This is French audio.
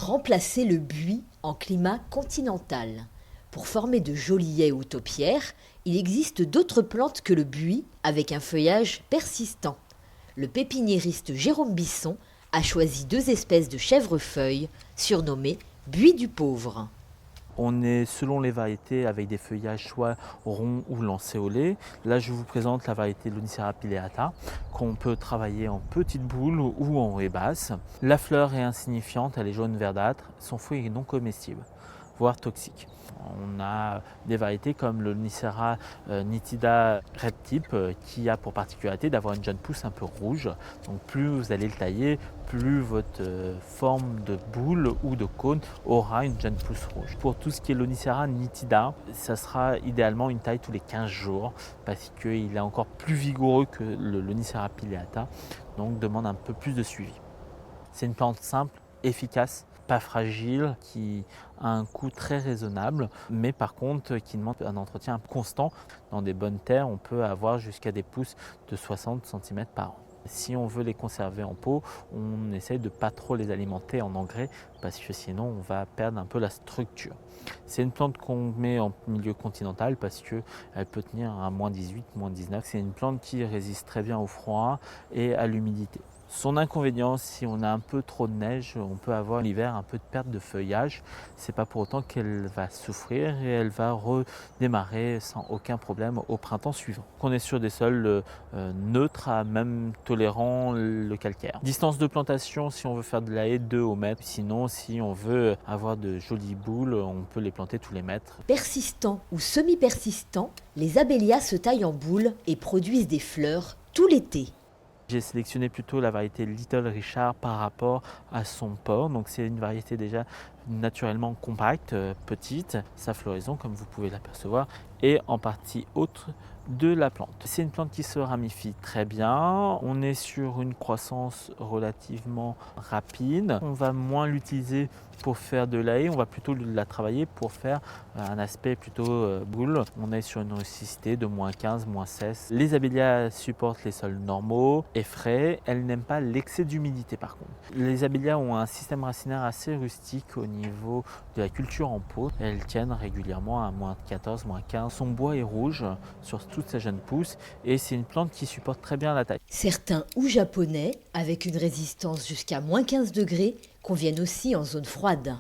Remplacer le buis en climat continental. Pour former de jolis haies ou taupières, il existe d'autres plantes que le buis avec un feuillage persistant. Le pépiniériste Jérôme Bisson a choisi 2 espèces de chèvrefeuilles surnommées buis du pauvre. On est selon les variétés avec des feuillages soit ronds ou lancéolés. Là, je vous présente la variété Lonicera pileata qu'on peut travailler en petites boules ou en haies basses. La fleur est insignifiante, elle est jaune verdâtre. Son fruit est non comestible, voire toxique. On a des variétés comme le Lonicera nitida red tip qui a pour particularité d'avoir une jeune pousse un peu rouge. Donc plus vous allez le tailler, plus votre forme de boule ou de cône aura une jeune pousse rouge. Pour tout ce qui est Lonicera nitida, ça sera idéalement une taille tous les 15 jours parce qu'il est encore plus vigoureux que le Lonicera pileata, donc demande un peu plus de suivi. C'est une plante simple, efficace, pas fragile, qui a un coût très raisonnable, mais par contre qui demande un entretien constant. Dans des bonnes terres, on peut avoir jusqu'à des pousses de 60 cm par an. Si on veut les conserver en pot, on essaye de ne pas trop les alimenter en engrais parce que sinon on va perdre un peu la structure. C'est une plante qu'on met en milieu continental parce qu'elle peut tenir à moins 18, moins 19. C'est une plante qui résiste très bien au froid et à l'humidité. Son inconvénient, si on a un peu trop de neige, on peut avoir l'hiver un peu de perte de feuillage. C'est pas pour autant qu'elle va souffrir et elle va redémarrer sans aucun problème au printemps suivant. On est sur des sols neutres à même tolérant le calcaire. Distance de plantation, si on veut faire de la haie, 2 au mètre. Sinon, si on veut avoir de jolies boules, on peut les planter tous les mètres. Persistants ou semi-persistants, les abélias se taillent en boule et produisent des fleurs tout l'été. J'ai sélectionné plutôt la variété Little Richard par rapport à son port. Donc c'est une variété déjà naturellement compacte, petite. Sa floraison, comme vous pouvez l'apercevoir, est en partie haute de la plante. C'est une plante qui se ramifie très bien. On est sur une croissance relativement rapide. On va moins l'utiliser pour faire de la haie, on va plutôt la travailler pour faire un aspect plutôt boule. On est sur une rusticité de moins 15, moins 16. Les abélias supportent les sols normaux et frais. Elles n'aiment pas l'excès d'humidité par contre. Les abélias ont un système racinaire assez rustique au niveau de la culture en pot. Elles tiennent régulièrement à moins 14, moins 15. Son bois est rouge sur toutes ses jeunes pousses et c'est une plante qui supporte très bien la taille. Certains houx japonais, avec une résistance jusqu'à moins 15 degrés, conviennent aussi en zone froide.